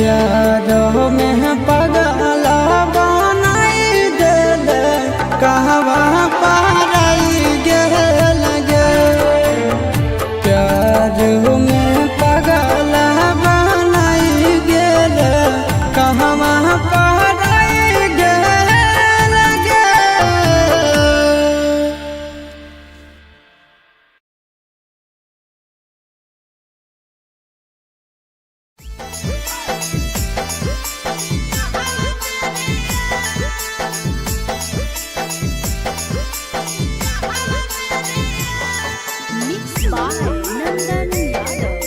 प्यारो में पगल बनाई दिल कहवा पाराई गेल गे। प्यारो में पगल बनाई गेल कहवा पाराई गेल गे। Mixed by Nandan Yadav.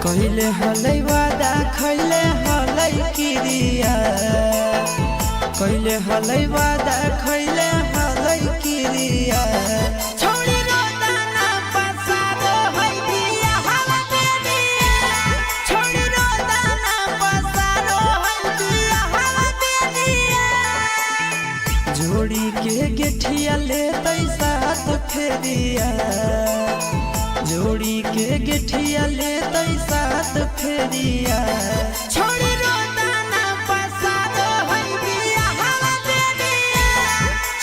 कहले हलै वादा खैले हलै किरिया, कहले हलै वादा खैले हलै किरिया। छोड़ी रोता ना पसारो है दिया हवा दे दिया, छोड़ी रोता ना पसारो है दिया हवा दे दिया। जोड़ी के गेठिया ले तैसा तो फेरिया, जोड़ी के गेठिया ले तैसा तो फेरिया। छोड़ी रोता ना पसारो है दिया हवा दे दिया,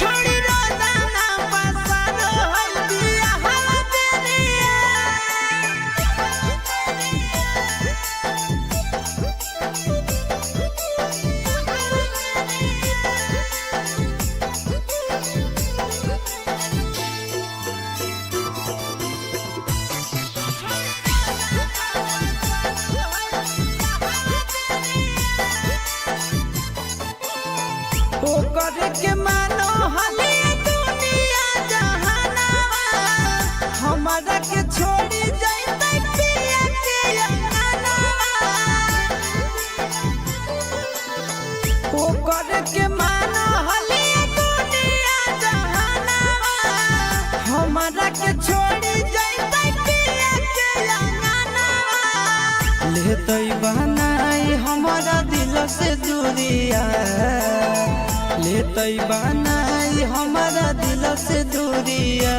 छोड़ी रोता ना पसारो है दिया हवा दे दिया। ओकर के मानो हले दुनिया जहानावा, हमरा के छोड़ी जैतै पिया के अंगनावा। ओकर के मानो हले दुनिया जहानावा, हमरा के छोड़ी जैतै पिया के अंगनावा। लेतै बनाई हमरा दिल से दूरिया, लेतै बनाई हमारा दिल से दूरिया।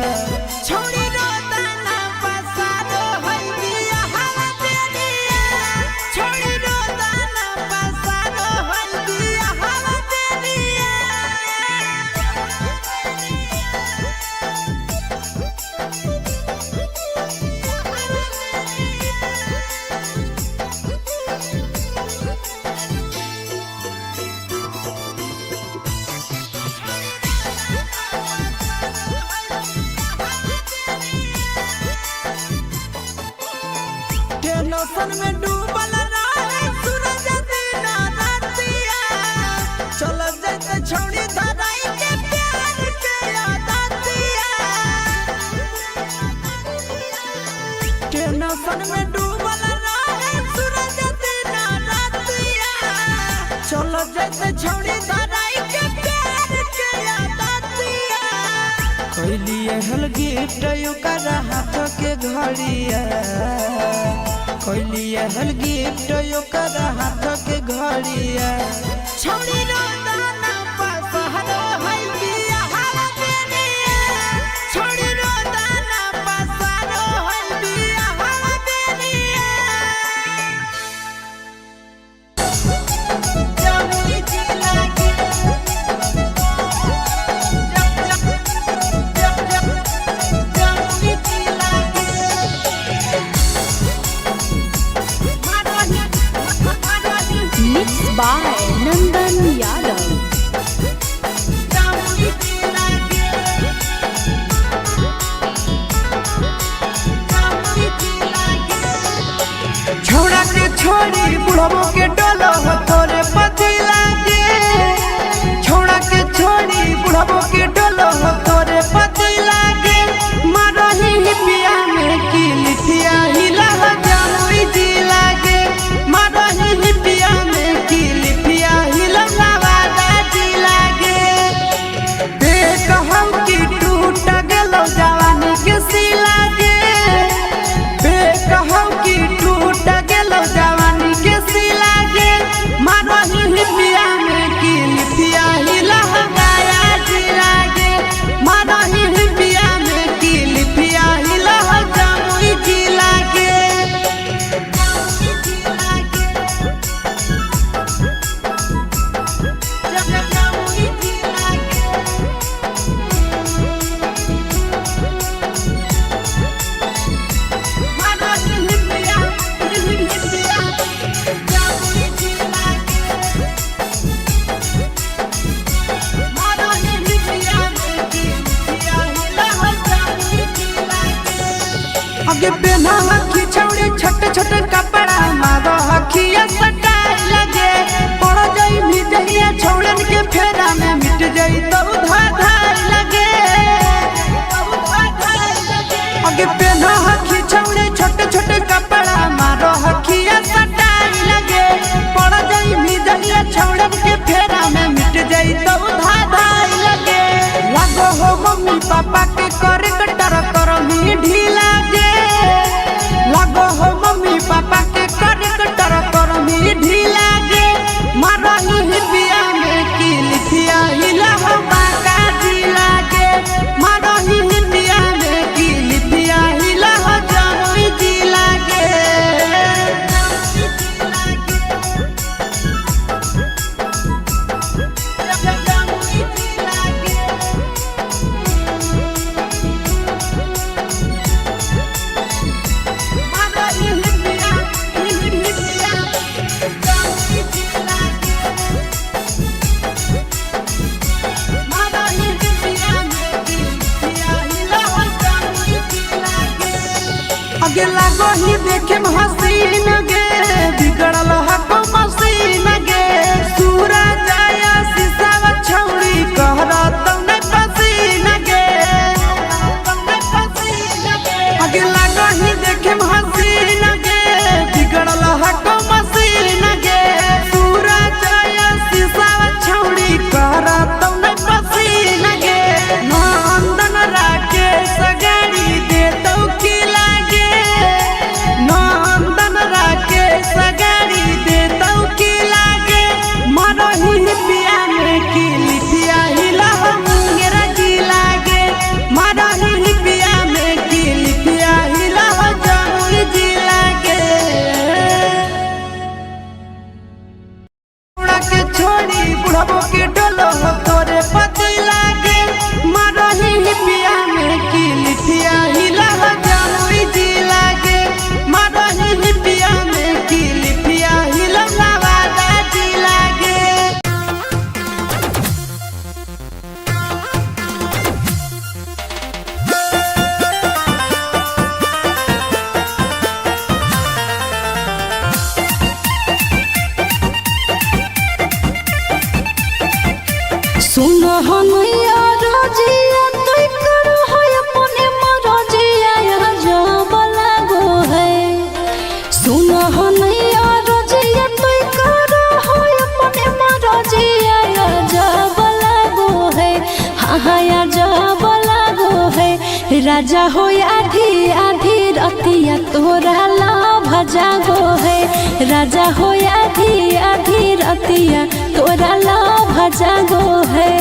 छोड़ी रोता ना पसारो है दिया हवा दे दिया, छोड़ी रोता ना पसारो है दिया हवा दे दिया। टेंशन में डूबल रहे सूरज दिन रातिया, चल जैते छौड़ी धराई के प्यार के आदतिया। टेंशन में डूबल रहे सूरज दिन रातिया, चल जैते छौड़ी धराई के प्यार के आदतिया। कैलिए हल गिफ्ट ओकर हाथ के घड़िया, कैलिए हल गिफ्ट ओकर हाथ के घड़िया। छौड़ी रोता ना पसारो है दिया हवा दे दिया, छौड़ी रोता ना पसारो है दिया हवा दे दिया। जमुई जिला के जमुई जिला के Mixed by Nandan Yadav. छोड़ा के छोड़ी बुढ़बो के डोलो हो तोरे पति लागे, छोड़ा के छोड़ी बुढ़बो के डोलो हो तोरे पति लागे। मरही पिया में की लिथिया हिला हो जमुई जिला के, मरही पिया में की लिथिया हिला नवादा जिला के। देख हम की टूट गेलो जवानी के सिला के, देख हम की टूट गेलो जवानी के सिला के। मरही पिया में की लिथिया हिला हो गया जिला के। आगे पहना हखी छौड़ी छोटे छोटे कपड़ा मारो हखिया सटाई लगे पड़ जाई भी जहिया छौड़न के फेरा में मिट जाई तो धाधाई लगे आगे पहना हखी छौड़ी छोटे छोटे कपड़ा मारो हखिया सटाई लगे पड़ जाई भी जहिया छौड़न के फेरा में मिट जाई तो धाधाई लगे लगो हो मम्मी पापा के करे कटर कर मी ढीला गे लगो हो मम्मी पापा के करे कटर कर मी ढीला गे मारही हिबिया में की लिखिया हिला हो बाका ढीला गे मारही हिबिया में की लिखिया हिला हो जामुई ढीला गे आगे लागो ही देखे हसीन गे बिगड़ल हको मसीन गे सूरज आया शीशा छौड़ी कहरा तने पसीन गे आगे लागो ही देखे हसीन गे बिगड़ल हको मसीन गे सूरज आया शीशा छौड़ी कहरा तने पसीन गे नंदन राके सगाड़ी दे तो की सगाड़ी दे तो की लागे मारही हिबिया में की लिखिया हिला हो मुंगेरा की लागे मारही हिबिया में की लिखिया हिला हो जामुई जी लागे उड़ा के छोड़ी बुढ़बो के डोलो हो तोरे पति लागे मारही हिबिया में की लिखिया हिला हो जामुई जी लागे मारही हिबिया में की लिखिया हिला नवादा जी लागे सुनो हनैया रजिया तोय करो है अपने मरजिया यहाँ जब लागो है सुनो हनैया रजिया तोय करो है अपने मरजिया यहाँ जब लागो है हाँ यहाँ जब लागो है राजा हो आधी आधी रतिया तोरा लाभ जागो है राजा हो आधी आधी रतिया तोरा लाभ जागो है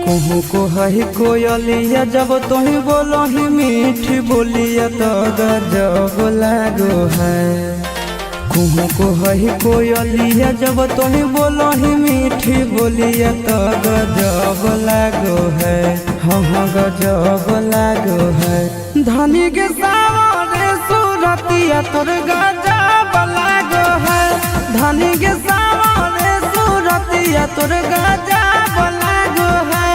कहूँ को है कोयलिया जब तुही बोलो ही मीठी बोलिया तो गजब लागो है कहूँ को है कोयलिया जब तुही बोलो ही मीठी बोलिया तो गजब लागो है हाँ गजब लागो है धनी के सावरे सूरतिया तोर गजब लागो है धनी के सावरे सूरतिया तोर गजब लागो है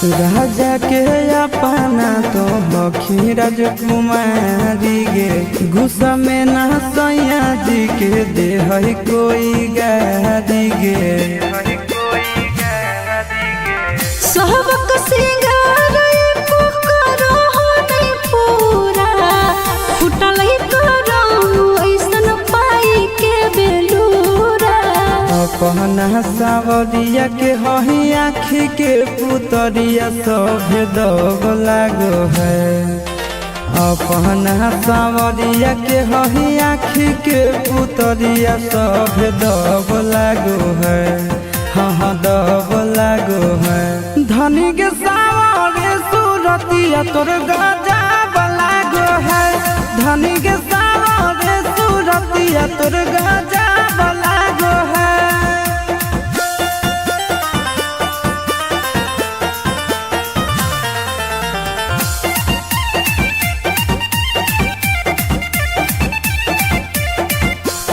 राजा के अपना तो बखी राजकुमारी गे गुस्सा में ना सैया जी के दे है कोई गारी गे सहबक सिंगार एको करो नहीं पूरा फुटल ही करो ऐसन पाई के बेलूरा अपना सावरिया के हही आँखी के पुतरिया सभे दब लागो है अपना सावरिया के हही आँखी के पुतरिया सभे दब लागो है हाँ दब लागो है धनी के सावरे सूरतिया तोर गजब लागो है धनी के सावरे सूरतिया तोर गजब लागो है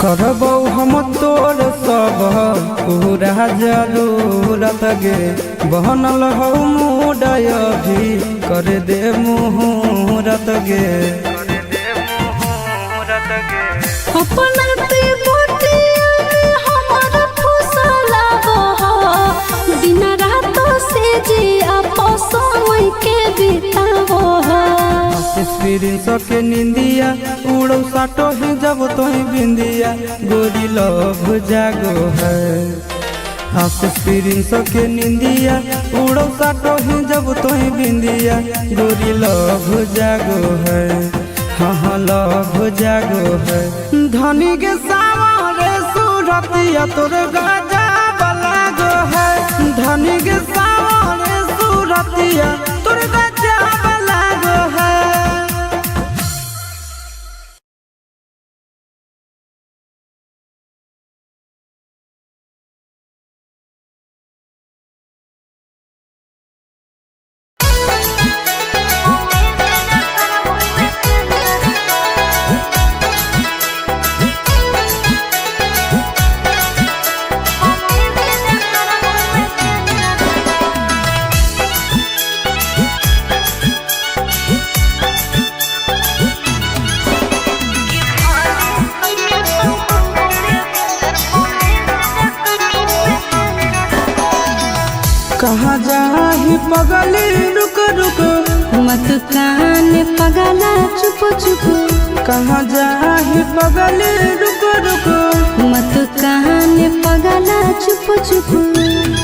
करबौ हम तोर सब पूरा जरूरत गे बहनल हो मुडय भी कर दे मुहूर्त गे अपना ते बोटिया में हमारा फुसला बह दिन रात से जिया समय के बितावो एक्सपीरियंस के निंदिया उड़ो साटो ही जब तो बिंदिया गोरी लव जागो है एक्सपीरियंस के निंदिया उड़ो साटो ही जब तो बिंदिया गोरी लव जागो है हाँ लव जागो है धनी के सामने सूरतिया तोर गाजा बलागो है धनी के सामने सूरतिया तोर गाजा बलागो है। कहाँ जाही पगली रुक रुक मत कान पगला चुप चुप कहाँ जाही पगली रुक रुक मत कान पगला चुप चुप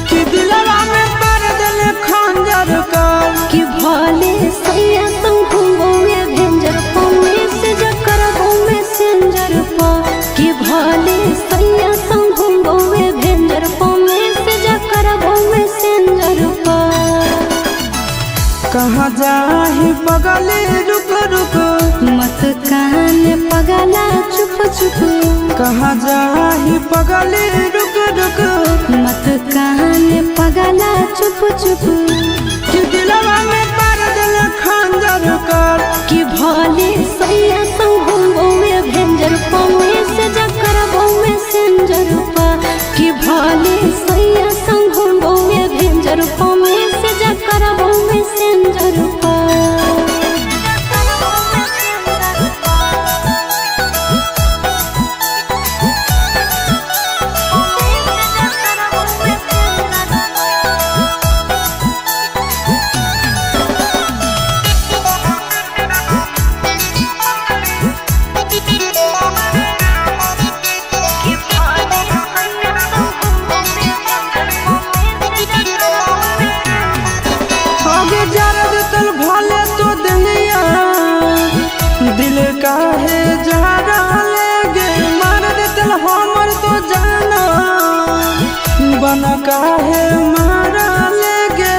कि दिलवा में पर दिल खंजर कर कि भले सैया तुम घूमोगे भेंजर पौने से जकर में सेंजर पा कि भले सैया तुम घूमोगे भेंजर पौने से जकर में सेंजर पा कहाँ जाही पगली रुक रुक मत कान पगला चुप चुप कहाँ जाही पगली रुक रुक मत कान पगला चुप चुप कि दिलवा में पर दिल खंजर कर कि भले सैया तुम घूमोगे भेंजर पौने से जकर में सेंजर पा कि भले सैया तुम घूमोगे भेंजर पौने से जकर में सेंजर पा आगे जरद तल भले तो दुनिया दिल काहे जहरा लेगे मार दे तल हमर तो जाना बन काहे मारा लेगे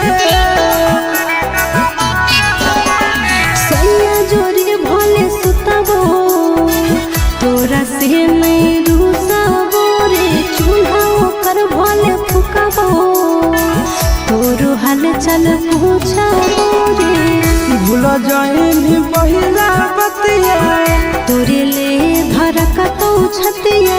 सैया जोरी भले सुतबो तोरा से नहीं रूसबो रे चूल्हा ओकर भले फुकबो तोरो हाल चल पूछबो रे भूल जाइनी पहिला बतिया तोरे ले धरकतौ छतिया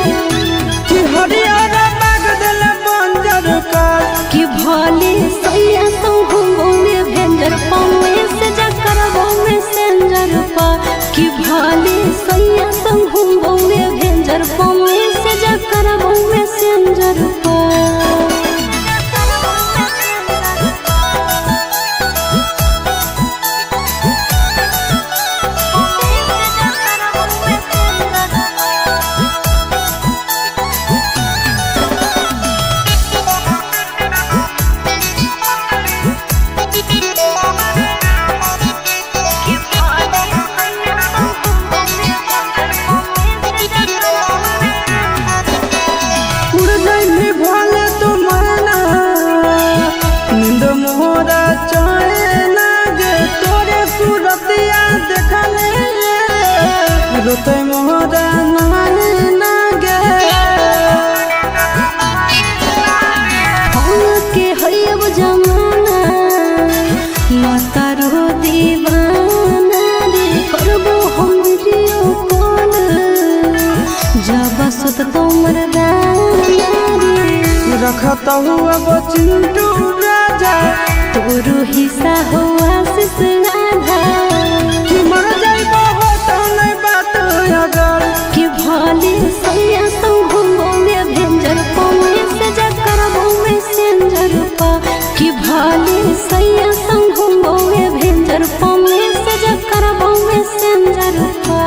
कि हरियर बाग दिल बंजर कर कि भले सैया तुम घूमोगे भेंजर पौने से जकर में सेंजर पा कि भले सैया तुम घूमोगे भेंजर पौने से जकर में सेंजर पा उड़ जाइनी भले मर्दाना रे रखता हुआ चिंटू राजा तोरो हिस्सा हो आशीष राधा कि मर जाइबो तो नहीं बात अगर कि भले सैया संग घूमोगे भेंजर पावे से जा करबो में सेंजर पा कि भले सैया संग घूमोगे भेंजर पावे से जा करबो में सेंजर पा।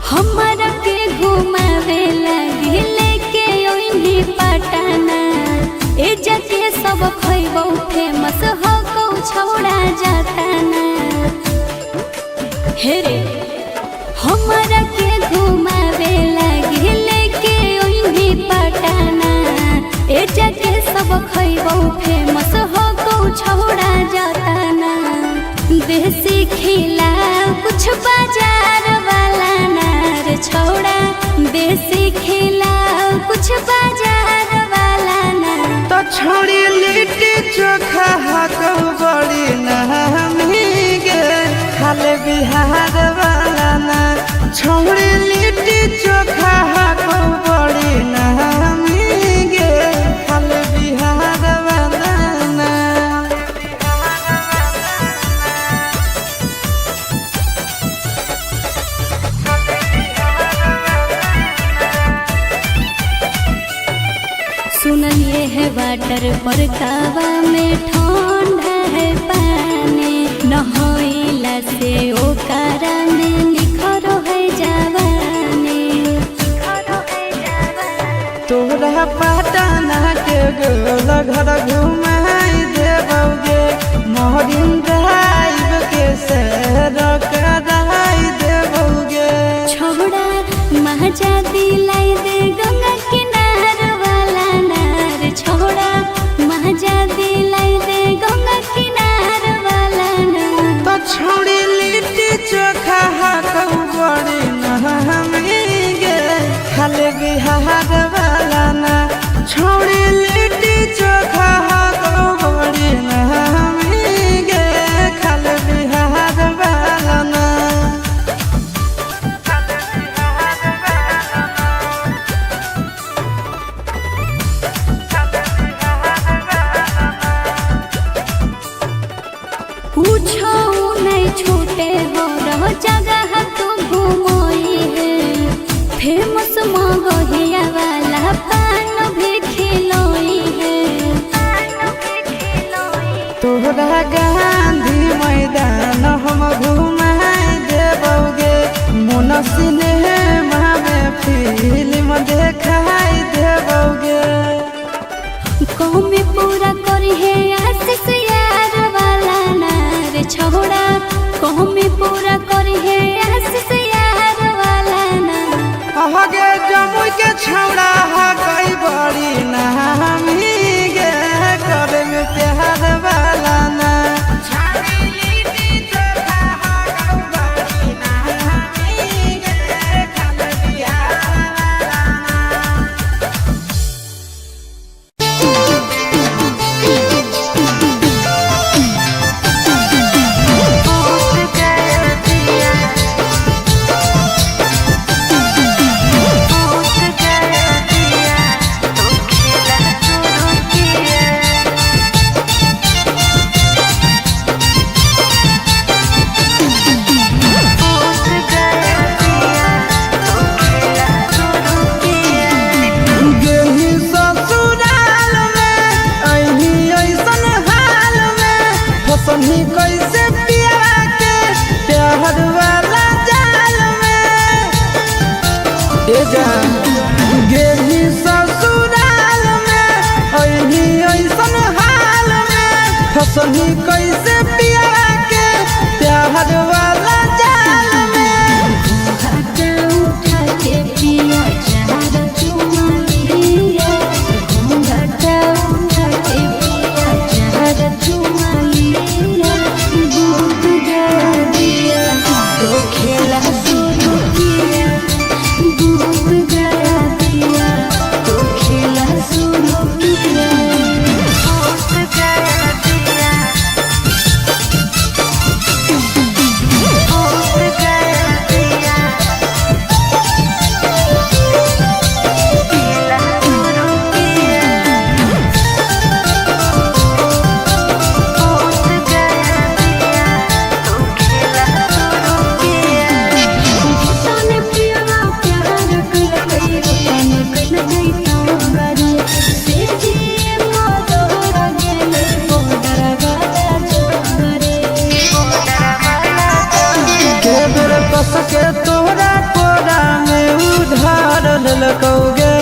हमारा के घुमावे लगे लेके ओइनी पटना ए जके सब खइबो फेमस हो को छौड़ा जाता ना हे रे हमारा के घुमावे लगे लेके ओइनी पटना ए जके सब खइबो फेमस हो को छौड़ा जाता ना देसी खिला कुछ बाजार वाला नार छोड़ा देसी खिला कुछ बाजार वाला ना तो छोड़ी लिट्टी चोखा हाको बड़ी नहमी गे खाले बिहार वाला ना छोड़ी लिट्टी चोखा हाको बड़ी नहमी गे खाले बिहार वाला ना। सुनलिए है वाटर पर कावा में ठंडा है पानी नहइला से ओकरा में निखरो है जवानी तोरा पटना के गोल घर घुमाई देबोगे मोहरिन ड्राइव के सैर कराई देबोगे छोड़ा महजा दिलाई दे गंगा किनार वाला नार छोड़ा महजा दिलाई दे गंगा किनार वाला नार तो छोड़ी लिट्टी चोखा हाको बड़ी नहमी गे खाले बिहार वाला ना छोड़ी लिट्टी चोखा हाको बड़ी नहमी गे खाले बिहार वाला ना। पूछो नहीं छूटे हो रहो जगह तू घूमोई है फेमस मगहिया वाला पान भी खिलोई है तोहरा गांधी मैदान हम घुमाई देबोगे मोन सिनेमा में फिल्म देखाई देबोगे कौमे पूरा करी है आशीष यार वाला नार छोड़ा कौमे पूरा करी है आशीष यार वाला नार आगे जमुई के छौड़ा गई बड़ी नहमी गे करे में प्यार वाला ना सही कैसे पिया के प्यार वाला जाल में ए जान गेली ससुराल में ऐनी ऐसन हाल में फसही कैसे पिया के प्यार वाला जाल में। घाटा उठा के पिया चार चुमा लिया, घाटा उठा के पिया चार चुमा लिया। भूत गया दिया तो खेला शुरू किया, भूत गया दिया तो खेला शुरू किया। भूत गया दिया, भूत गया दिया, खेला शुरू किया। भूत गया दिया तो खेला शुरू किया। तने पिया प्यार कर गई, तने कल गई तांगरी से जी मोदर गेले बोदर वाला जोगरे, बोदर वाला जोगरे। के बेर कस के तोरा कोरा में उधार ललकौगे,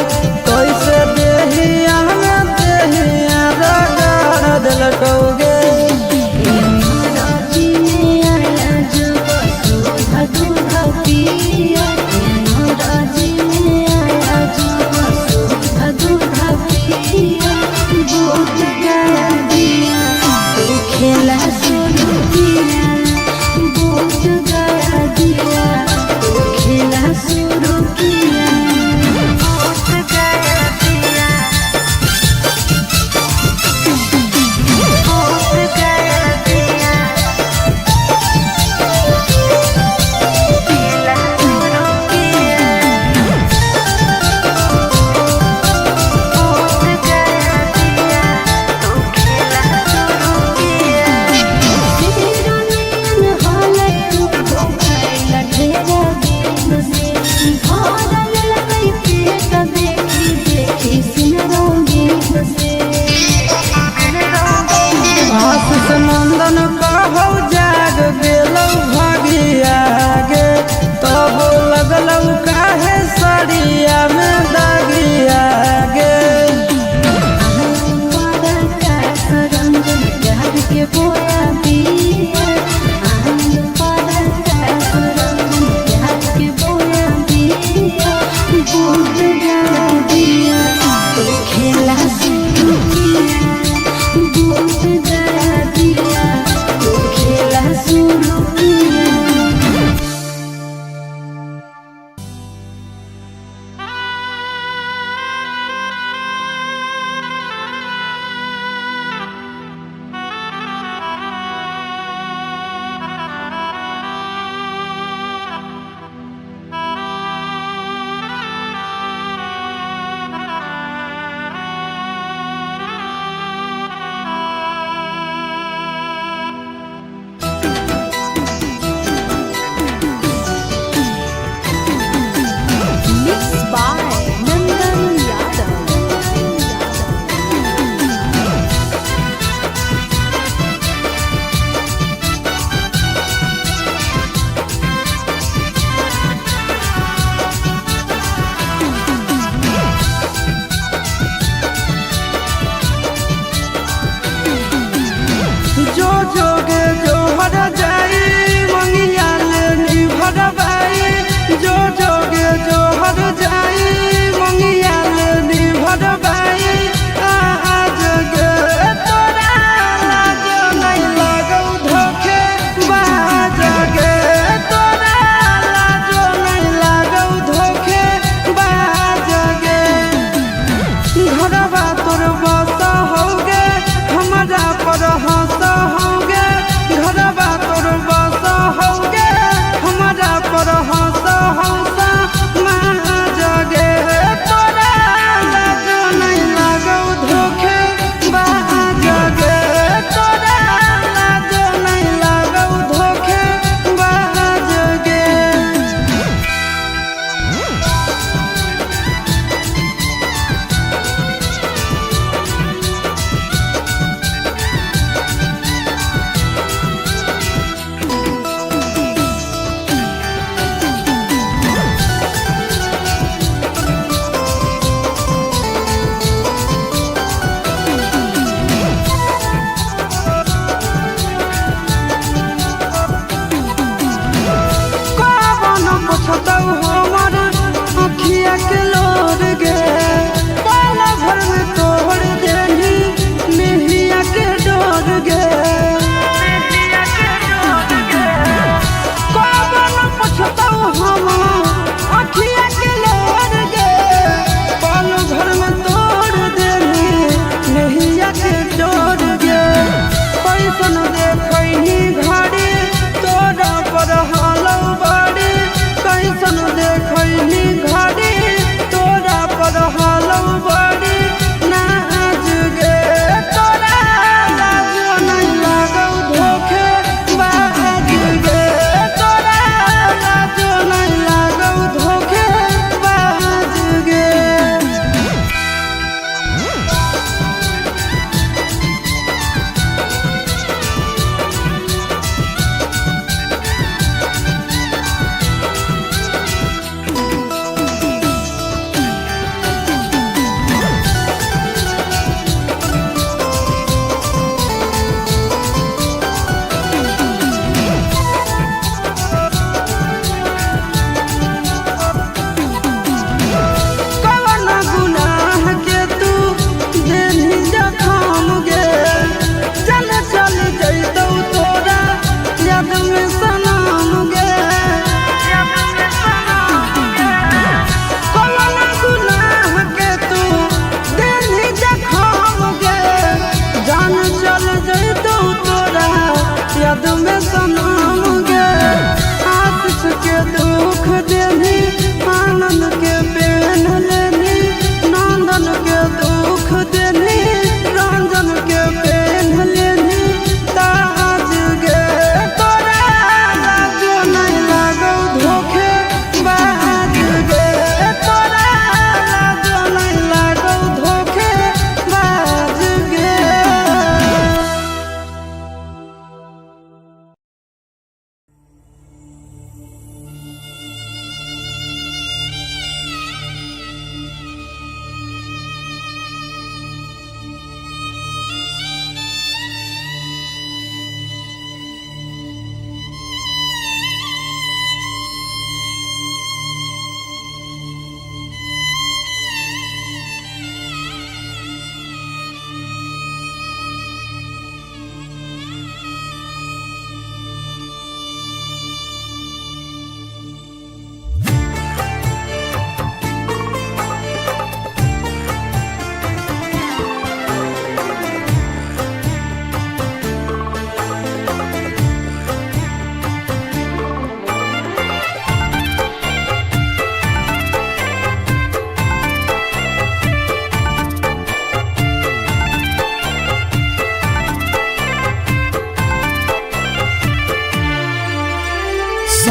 कैसे देहिया में देहिया रगड़ दिलकौगे। राजी में आया जब सुधा दूध पिया, राजी में आया जब सुधा दूध पिया। भूत गया दिया तो खेला शुरू किया, भूत गया दिया तो खेला शुरू किया। भूत गया दिया, भूत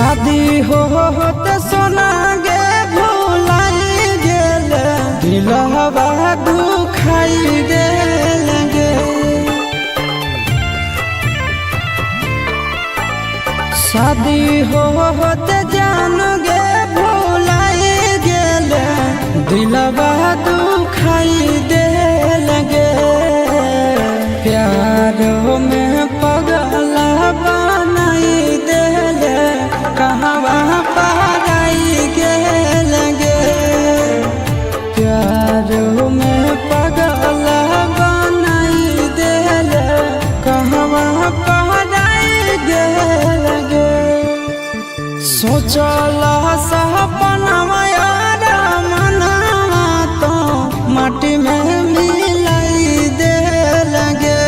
शादी होते सोना गे भुलाई गेल दिलवा दुखाई गेल गे। शादी होते जान गे भुलाई गेल दिलवा दुखाई देल गे। प्यारो में पगला बनाई देल कहवा पाराई गेल गे। प्यारो में पगला बनाई देल कहवा पाराई गेल गे। सोचला सपनवा यार मनवा तो माटी में मिलाई देल गे।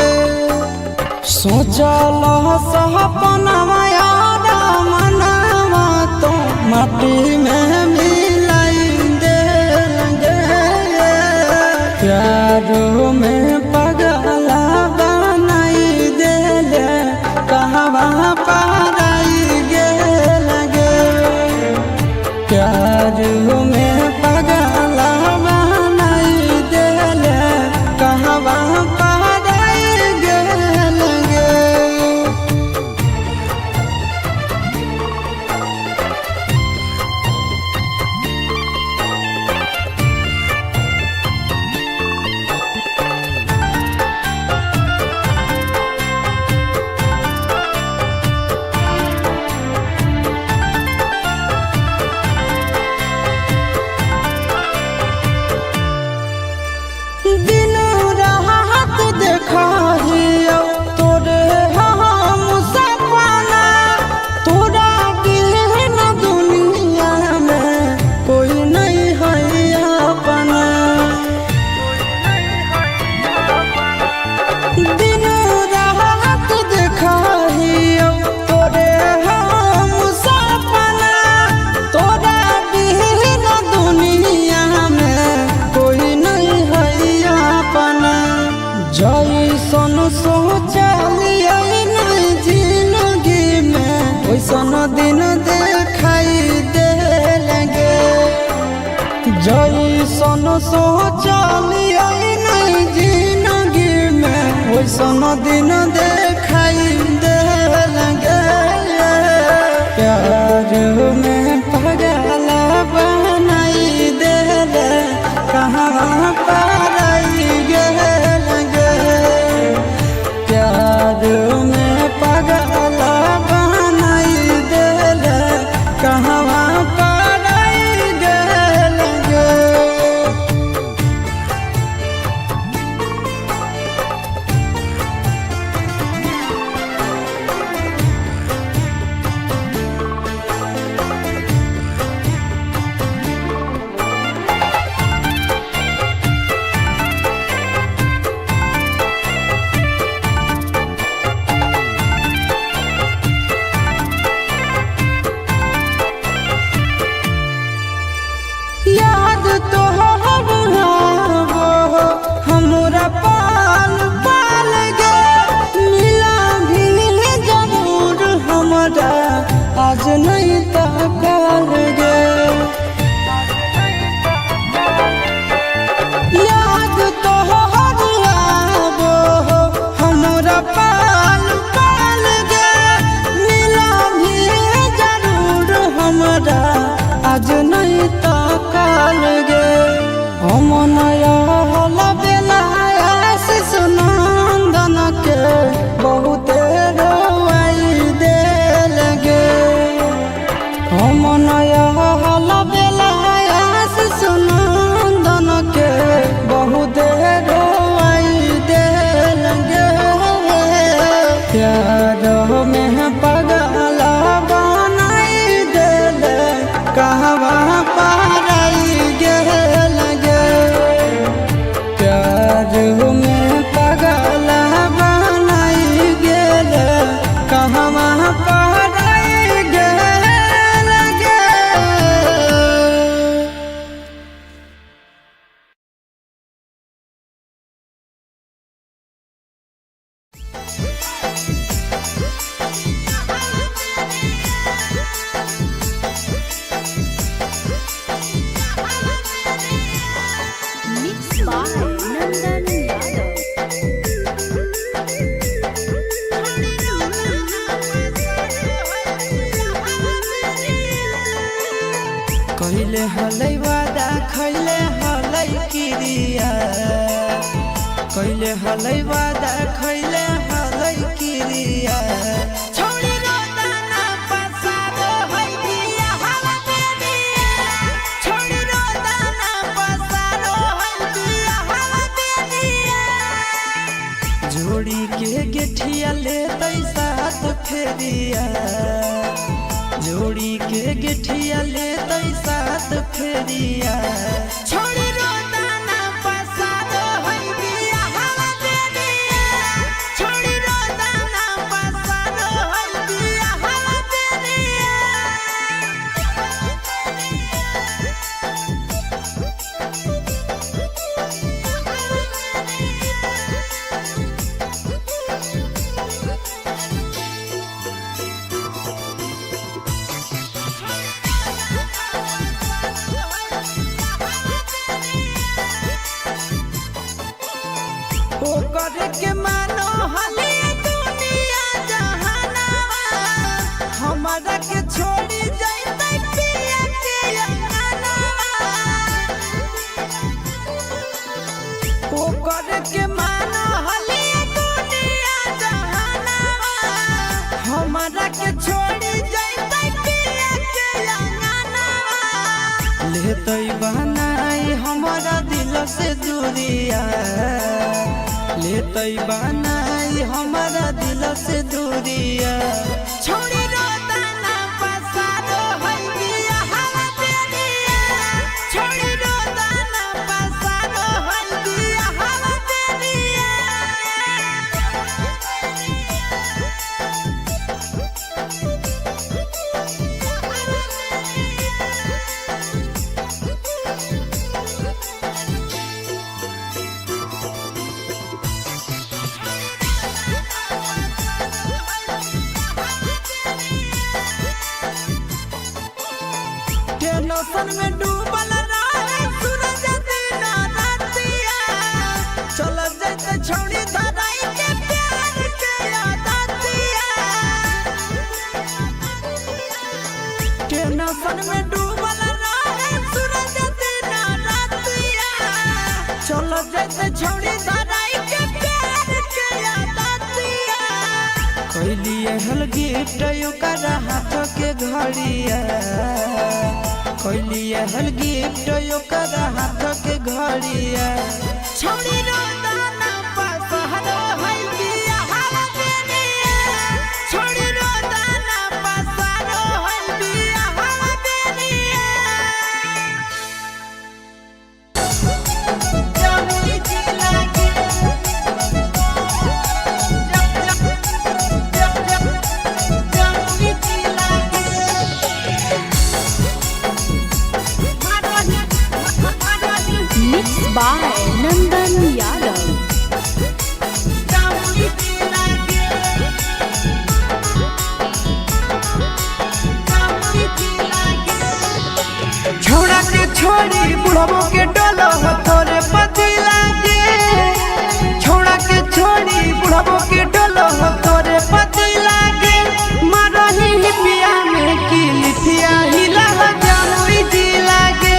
सोचला सपनवा यार मनवा तो माटी में मिलाई देल गे। प्यारो में पगला बनाई देल कहवा पाराई गेल गे। प्यारो में पगला बनाई देल कहवा पाराई गेल गे। दिन रात देखियो तोरे हम सपना। तोरा बिन दुनिया में कोई नहीं है अपना। दिन रात देखियो तोरे हम सपना। तोरा बिन दुनिया में कोई नहीं है अपना। जैसन सोचलिए नहीं जिंदगी में वैसन दिन देखाई देल गे। जैसन सोचलिए नहीं जिंदगी में वैसन दिन देखाई देल गे। प्यार में पगला बनाई देल कहाँ पाराई गेल गे। प्यार में पगला बनाई देल कहवा पाराई गेल गे। याद तो हमरा पाल पाल गे। मिला भी जरूर हमरा आज नहीं तकाल गे। याद तो हमरा पाल पाल गे। मिला भी जरूर हमरा आज नहीं तकाल गे। हम नया बेला आशीष नंदन के बहुत रोवाई देल गे। हम नया बेला आशीष नंदन के बहुत रोवाई देल गे। प्यार में पगला बनाई देल कहवा पाराई गेल गे। कैले हलै वादा खैले हलै किरिया छोड़ी रोदाना पसारो है दिया हवा दे दिया छोड़ी रोदाना पसारो है दिया हवा दे दिया जोड़ी के गेठिया ले साथ फेरिया जोड़ी के गेठिया ले साथ फेरिया छोड़ी रोदाना पसारो है दिया हवा दे दिया छोड़ी रोदाना पसारो है दिया हवा दे दिया ओकर के मानो हले दुनिया जहानावा हमरा के छोड़ी जाइते पिया के अंगनावा ओकर के मानो हले दुनिया जहानावा हमरा के छोड़ी जाइते पिया के अंगनावा लेतै बनाई हमरा दिल से दूरिया लेतै बनाई हमारा दिल से दूरिया छोड़ी रोदाना पसारो है दिया हवा दे दिया छोड़ी रोदाना पसारो है दिया हवा दे दिया टेंशन में डूबल रहे सूरज दिन रातिया चल जाते छोड़ी धराई के प्यार के आदतिया टेंशन में डूबल रहे सूरज दिन रातिया चल जाते छोड़ी धराई के प्यार के आदतिया कैलिए हल गिफ्ट ओकर हाथ के घड़िया कैलिए हल गिफ्ट ओकर हाथ के घड़िया छोड़ी रोदाना पसारो है दिया हवा दे दिया छोड़ी रोदाना पसारो है दिया हवा दे दिया जमुई जिला के जमुई जिला के मिक्स बाय नंदन यादव। छोड़ा के छोड़ी बुढ़बो के डोलो तोरे पति लागे छोड़ा के छोड़ी बुढ़बो के डोलो तोरे पति लागे मरही पिया में की लिथिया हिला जमुई जी लागे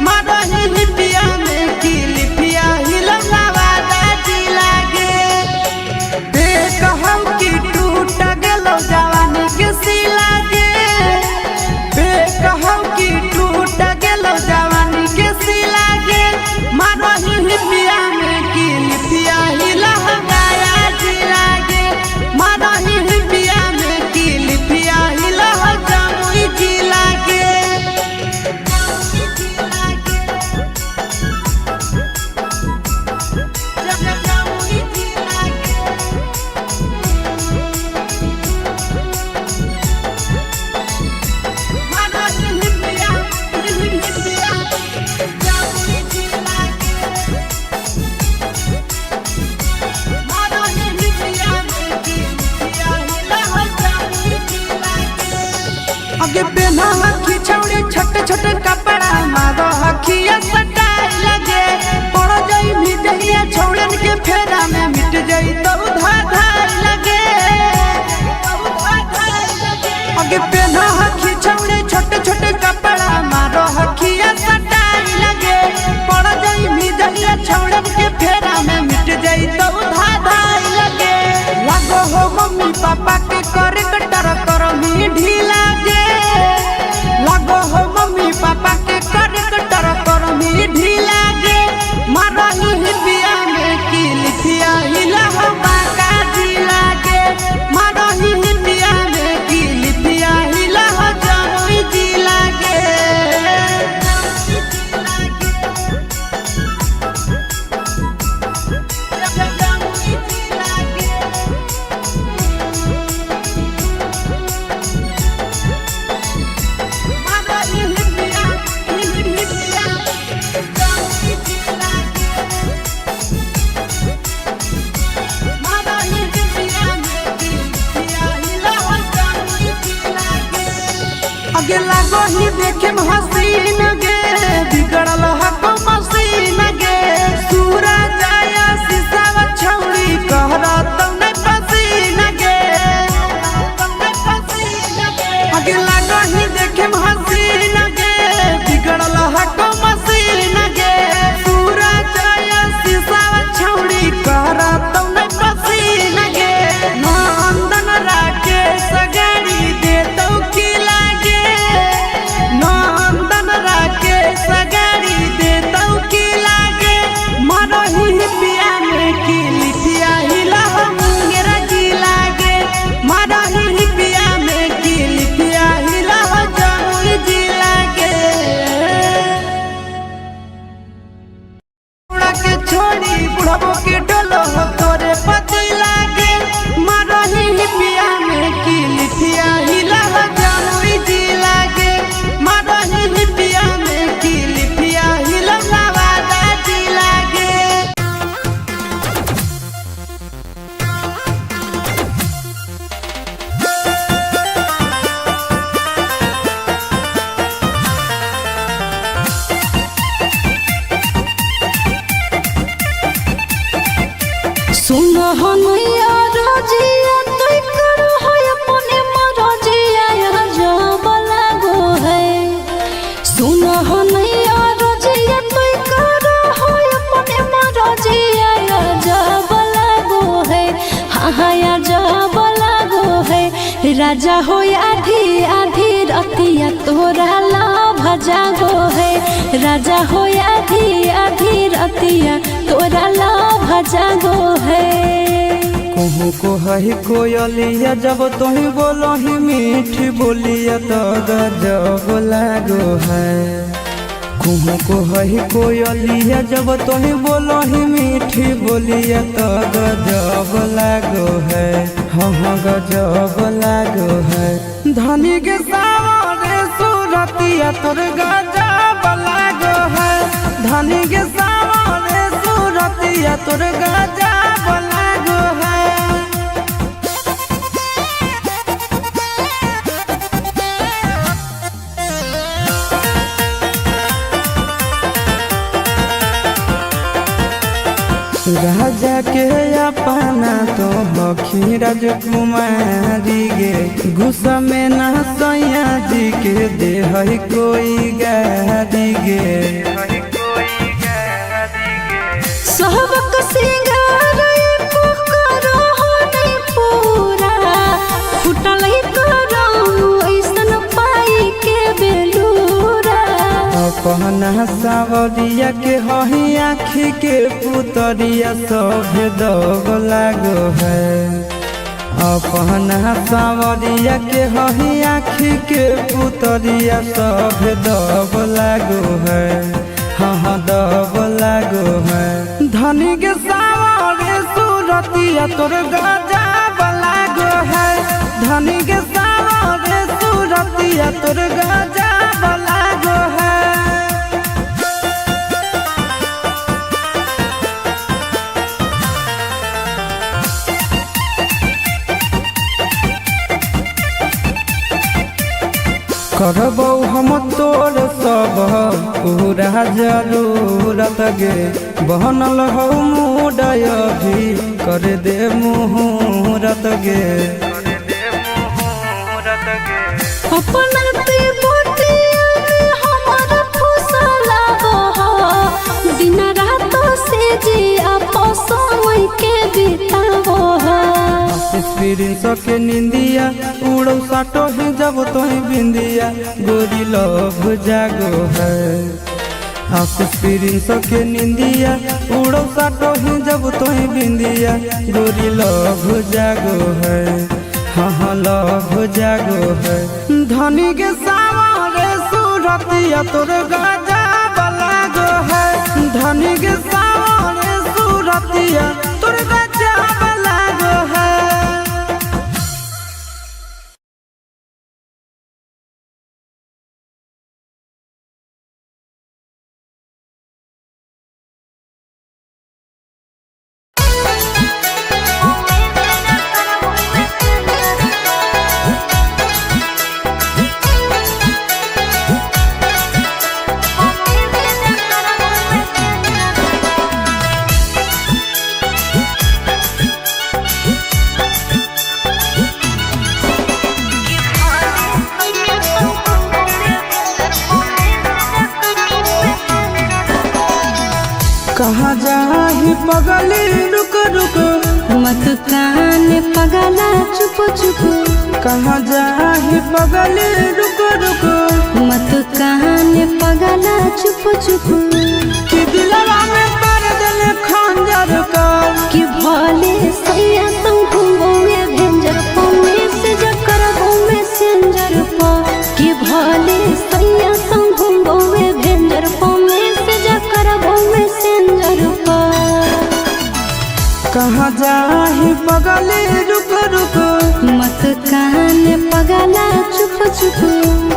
मरही पिया में की लिथिया हिला नवादा जी लागे देख हम की टूट गेलो जवानी के सी लागे देख हम की टूट गेलो जवानी के सी लागे मरही पिया में की लिथिया हिला गाया जी लागे मरही पिया में की लिथिया हिला जमुई जी लागे जमुई जी लागे मरही पिया जमुई जी लागे आगे पहना हखी छौड़ी छोटे छोटे कपड़ा मारो हखिया सटाई लगे पड़ जाई भी जहिया छौड़न के फेरा में मिट जाई तो धाधाई लगे आगे पहना हखी छौड़ी छोटे छोटे कपड़ा मारो हखिया सटाई लगे पड़ जाई भी जहिया छौड़न के फेरा में मिट जाई मम्मी पापा के करे कटर कर मी ढीला गे लगो हो मम्मी पापा के करे कटर कर मी ढीला गे मारही हिबिया में की लिखिया हिला हो बाका जिला गे मारही हिबिया में की लिखिया हिला हो जमुई जिला गे आगे लागो ही देखे हसीन गे बिगड़ल हको मसीन गे सूरज आया शीशा छौड़ी कहरा तौने पसीन गे आगे लागो ही देखे हसीन गे बिगड़ल हको मसीन गे सूरज आया शीशा छौड़ी कहरा तौने पसीन गे नंदन राके सगारी दे तो की सगारी दे तो की लागे मारही हिबिया में की लिखिया हिला मुंगेरा जी लागे मारही हिबिया में की लिखिया हिला जमुई जी लागे के छोड़ी बुढ़बो के डोलो तोरे पति लागे मारही हिबिया में की लिखिया हिला जमुई जी लागे मारही हिबिया में की लिखिया हिला नवादा जी लागे सुनो हनैया रजिया तोय करो है अपने मरजिया यहाँ जब लागो है सुनो हनैया रजिया तोय करो है अपने मरजिया यहाँ जब लागो है हाँ यहाँ जब लागो है राजा हो आधी आधी रतिया तोरा लाभ जागो है राजा हो आधी आधी रतिया तोरा लाभ जागो है कहूँ को है कोयलिया जब तुही बोलो ही मीठी बोलिया तो गजब लागो है कहूँ को है कोयलिया जब तुही बोलो ही मीठी बोलिया तो गजब लागो है हाँ गजब लागो है धनी के सावरे सूरतिया तोर गजब लागो है धनी के सावरे सूरतिया तोर गजब लागो है राजा के अपना तो बखी राजकुमारी गे गुस्सा में ना सैया जी के दे है कोई गारी गे सबक सिंगार एको करो हो नहीं पूरा फुटल ही करो ऐसन पाई के बेलूरा अपना सावरिया के हही आँखी के पुतरिया सब दब लागो है अपना सावरिया के हही आँखी के पुतरिया सब दब लागो है हाँ दब लागो है धनी के सावरे सूरतिया तोर गजब लागो है धनी के सावरे सूरतिया तोर गजब लागो है करबौ हम तोर सब पूरा जरूरत गे बनल हो मुडय भी कर दे मुहूर्त गे अपना ते बोटिया में हमारा फुसला बहा दिन रात से जी आप समय के बितावो एक्सपीरियंस के निंदिया उड़ो साटो है जब तो बिंदिया गोरी लव जागो है। एक्सपीरियंस के निंदिया उड़ो साटो है जब तो बिंदिया गोरी लव जागो है। हाँ लव जागो है। धनी के सावरे सूरतिया तोर गाजा बलागो है। धनी के सावरे सूरतिया तोर गाजा बलागो है। कहाँ जाही पगली रुक रुक मत कान पगला चुप चुप। कहाँ जाही पगली रुक रुक मत कान पगला चुप चुप। कि दिलवा में पर दिल खंजर कर कि भले सैया संग घूमोगे भेंजर पौने से जकर घूमे सेंजर पा। कि भले सैया संग घूमोगे भेंजर पौने से जकर घूमे सेंजर पा। कहाँ जाही पगली रुक रुक मत कान पगला चुप चुप।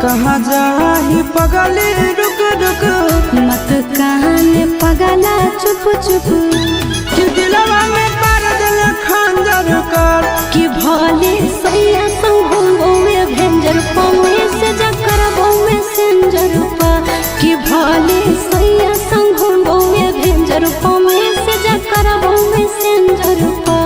कहाँ जाही पगली रुक रुक मत कान पगला चुप चुप। कि दिलवा में पर दिल खंजर कर कि भले सैया संग घूमोगे भेंजर पौने से जकर घूमे सेंजर पा। कि भले सैया संग घूमोगे भेंजर पौने से जकर घूमे सेंजर पा।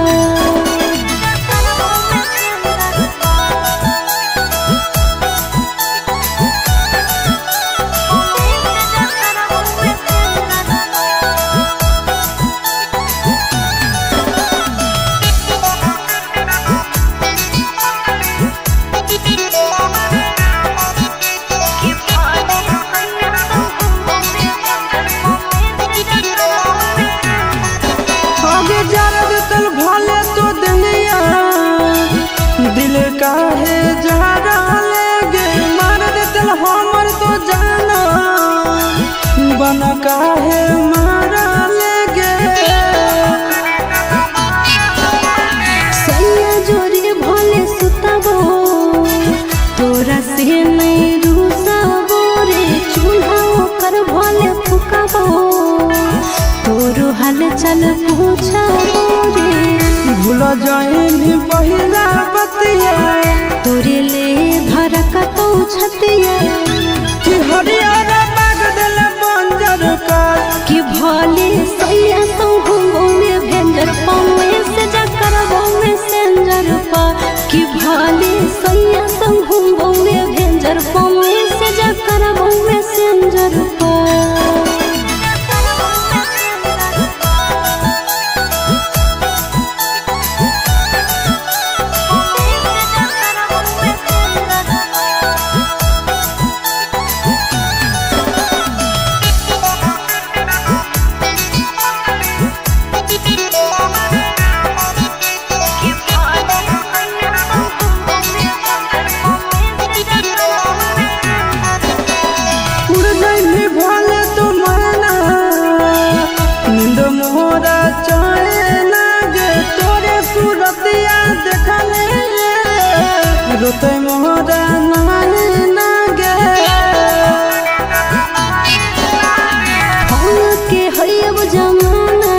आगे जरद तल भले तो दुनिया दिल काहे जहरा लेगे मार दे तल हमर तो जाना बन काहे मारा लेगे। सैया जोरी भले सुतबो तोरा से नहीं रूसबो रे। चूल्हा ओकर भले फुकबो तोरो हाल चल पूछबो रे। भूल जाइनी पहिला बतिया तोरे ले धरकतौ छतिया। कि हरियर बाग दिल बंजर कर कि भले सैया संग घूमोगे भेंजर पौने से जकर घूमे सेंजर पा। कि भले सैया संग घूमोगे भेंजर पौने से जकर घूमे सेंजर पा। उड़ गई भले तो मरना नींद मोरा चाहे लागे तोरे सूरतिया देखले रोते मोरा नाने लागे। हम के हयब जमाना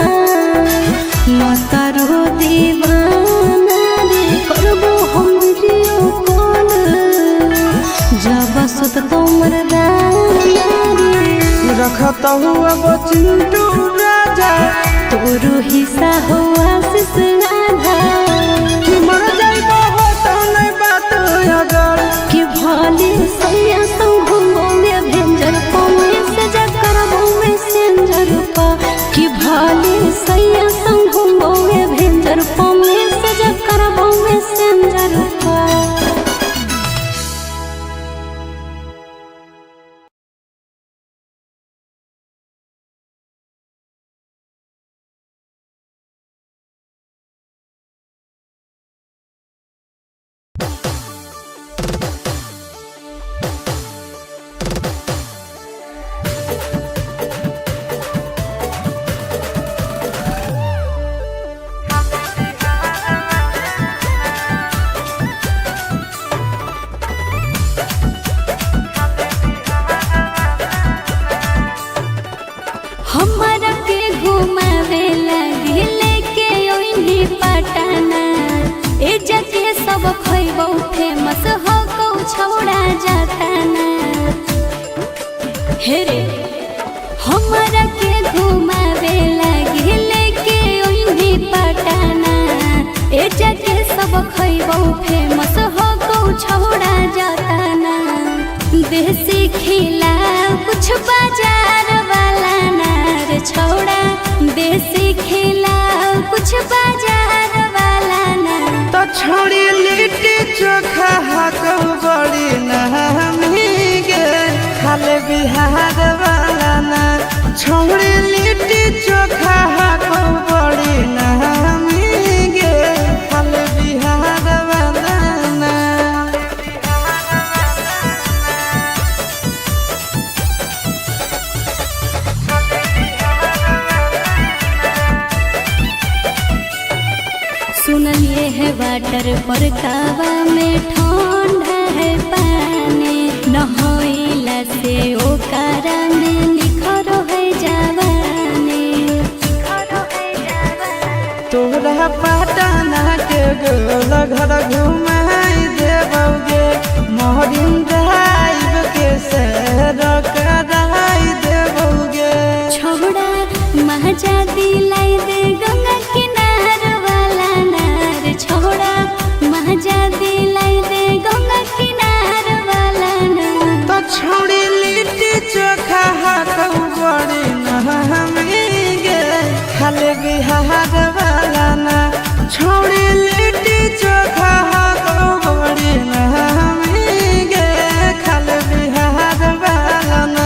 मतारो दीवाना रे। करबो हम वीडियो कॉल जब सुत तो मरदाना रे। रखत हुआ वो चिंटू राजा तोरो हिस्सा हो आशीष राधा। कि मर जाइबो हो तो नहीं बात अगर। कि भले सैया संग घूमोगे भेंजर पौने से जकर घूमे सेंजर पा। कि भले सैया संग घूमोगे भेंजर पौने से जकर घूमे छोड़ी लिट्टी चोखा हाको बड़ी नहमी गे खाले बिहार वाला ना छोड़ी लिट्टी चोखा हाको बड़ी नहमी गे खाले बिहार वाला ना। सुनलिए है वाटर पर कावा में ठंडा है पानी नहइला से ओकरा में निखर है जवानी। तोरा पटना के गोल घर घुमाई देबोगे मोहरिन ड्राइव के सैर कराई देबोगे। छोड़ा महजा दिलाई दे गंगा किनार वाला नार छोड़ा महजा दिलाई दे गंगा किनार वाला नार। तो छोड़ी लिट्टी चोखा हाको बड़ी नहमी गे खाले बिहार वाला ना छोड़ी लिट्टी चोखा हाको बड़ी नहमी गे खाले बिहार वाला ना।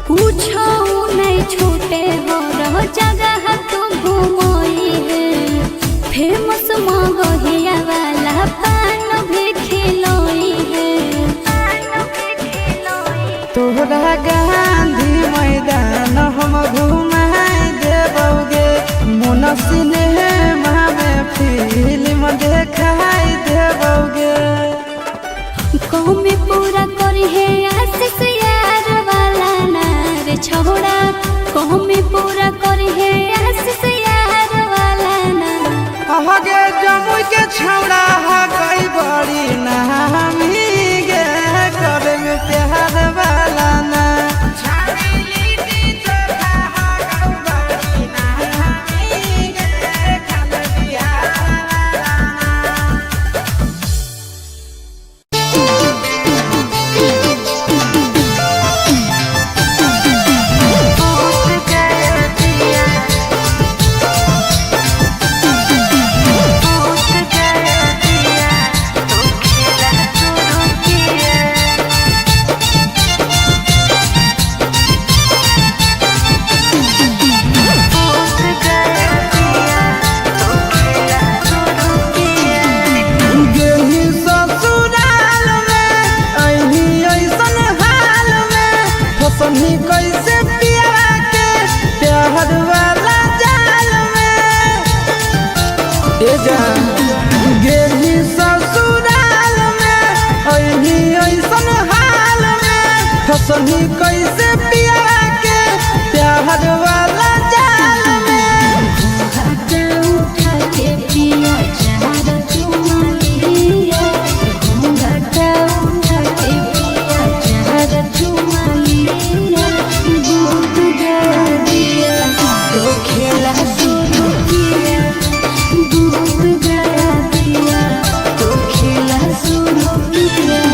पूछो नहीं छूटे हो रहो जगह तो घूमोई है फेमस मगहिया वाला पान भी खिलोई है। तोहरा गांधी मैदान हम घुमाई देबोगे मोन सिनेमा में फिल्म देखाई देबोगे। कौमी पूरा करी है आशीष यार वाला नार छोड़ा कौमी पूरा करी है आशीष यार वाला नार। आगे जमुई के छौड़ा गई बड़ी नहमी गे करे में प्यार वाला ना। कैसे पिया के प्यार वाला जाल में गेली ससुराल में अही ऐसन हाल में फसनी कैसे पिया के प्यार वाला जाल में। उठा के पिया चार चुमालिया घूंघटा उठा के पिया चार चुमालिया दूध दिया तो खेला शुरू किया दूध दिया तो खेला शुरू किया।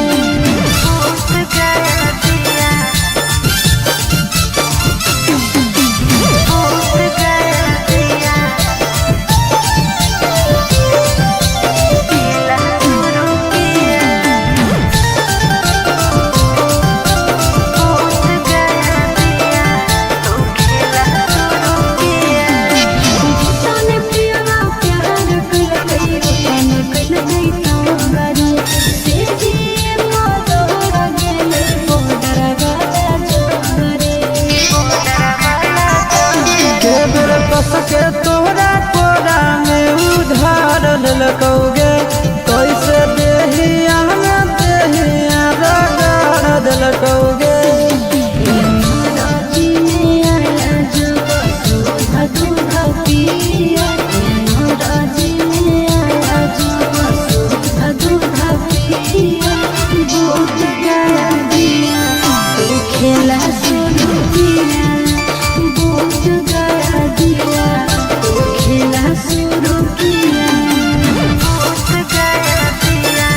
के तोरा कोरा में उधार ललकौगे कैसे देहिया में देहिया रगड़ दिलकौगे। खेला शुरू किया बोझ गया दिया खेला शुरू किया बोझ गया दिया।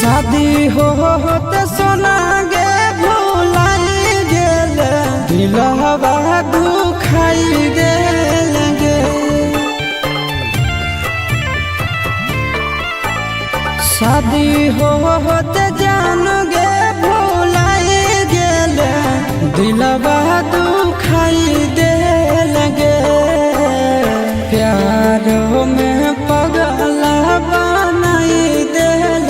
शादी होते सोना गे भुलाई गेल दिलवा दुखाई गेल गे। शादी होते जान गे भुलाई गेल दिलवा दुखाई देल गे। प्यारो में पगला बनाई देल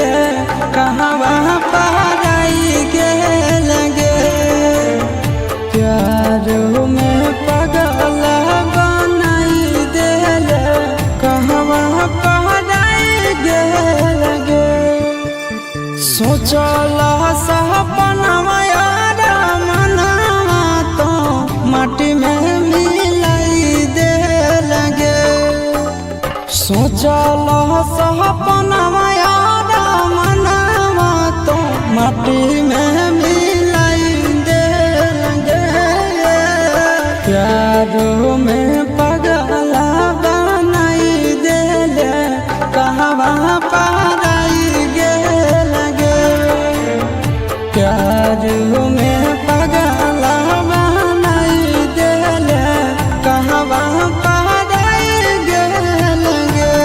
कहवा पराई गेल गे। प्यारो में पगला बनाई देल कहवा पराई गेल गे। सोचला सपनवा यार मनवा तो माटी में मिलाई देल गे। सोचला सपनवा यार मनवा तो माटी में मिलाई देल गे। प्यारो में पगला बनाई देल कहवा पराई गेल गे। प्यारो में पगला बनाई देल कहवा पराई गेल गे।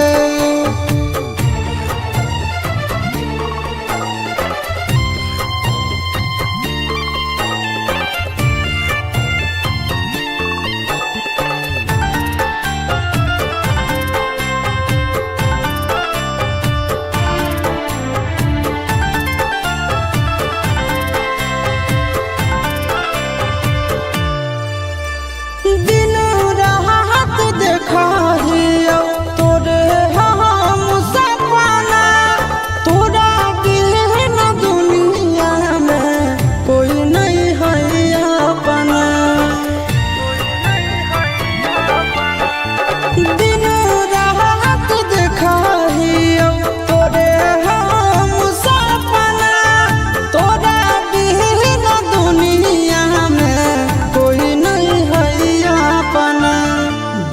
दिन रात देखियो तोरे हम सपना। तोरा बिन दुनिया में कोई नहीं है अपना। दिन रात देखियो तोरे हम सपना। तोरा बिन दुनिया में कोई नहीं है अपना।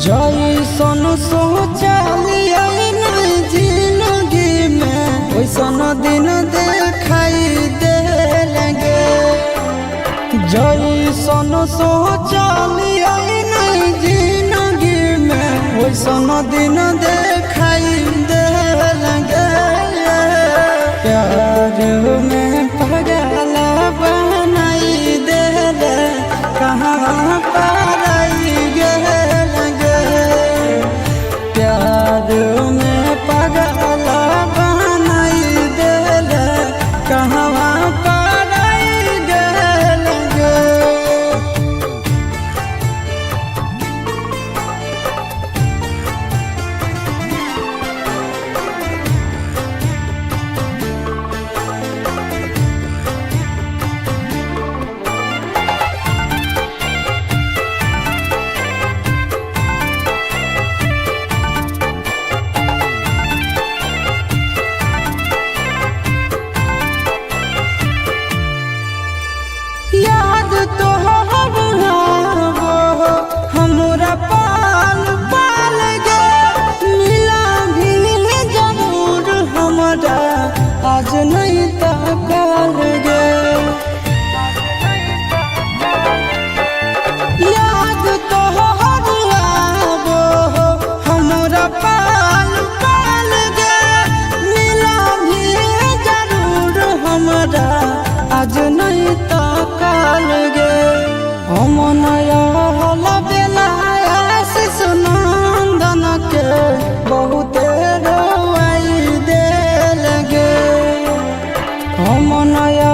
जैसन सोचलिए नहीं जिंदगी में वैसन दिन देखाई देल गे। जैसन सोचलिए नहीं जिंदगी में वैसन दिन देखाई देल गे। प्यार में पगला बनाई देल कहाँ पराई गेल गे। प्यार में पगला बनाई देल कहवा पराई गेल गे। याद तो हमरा पाल पाल गे। मिला भी जरूर हमरा आज नहीं तकाल गे। याद तो हमरा पाल पाल गे। मिला भी जरूर हमरा आज नहीं तकाल गे। हम नया बेला आशीष नंदन के बहुते रोवाई देल गे। हम नया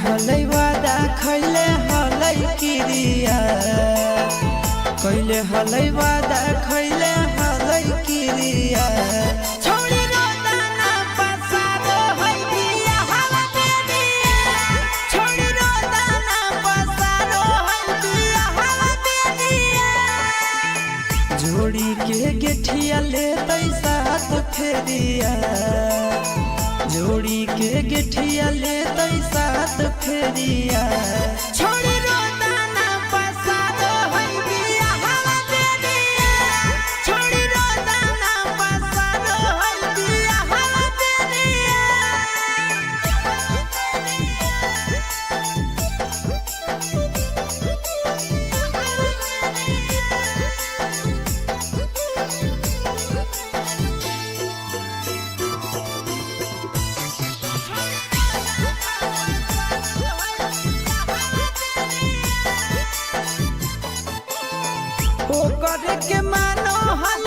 हलै वादा खैले हलै किरिया कैले हलै वादा खैले हलै किरिया छोड़ी रोदाना पसारो है दिया हवा दे दिया छोड़ी रोदाना पसारो है दिया हवा दे दिया जोड़ी के गेठिया ले साथ फेरिया जोड़ी के गेठिया ले साथ फेरिया छोड़ी रोदाना पसारो है दिया हवा दे दिया छोड़ी रोदाना पसारो है दिया हवा दे दिया ओकर के मानो हल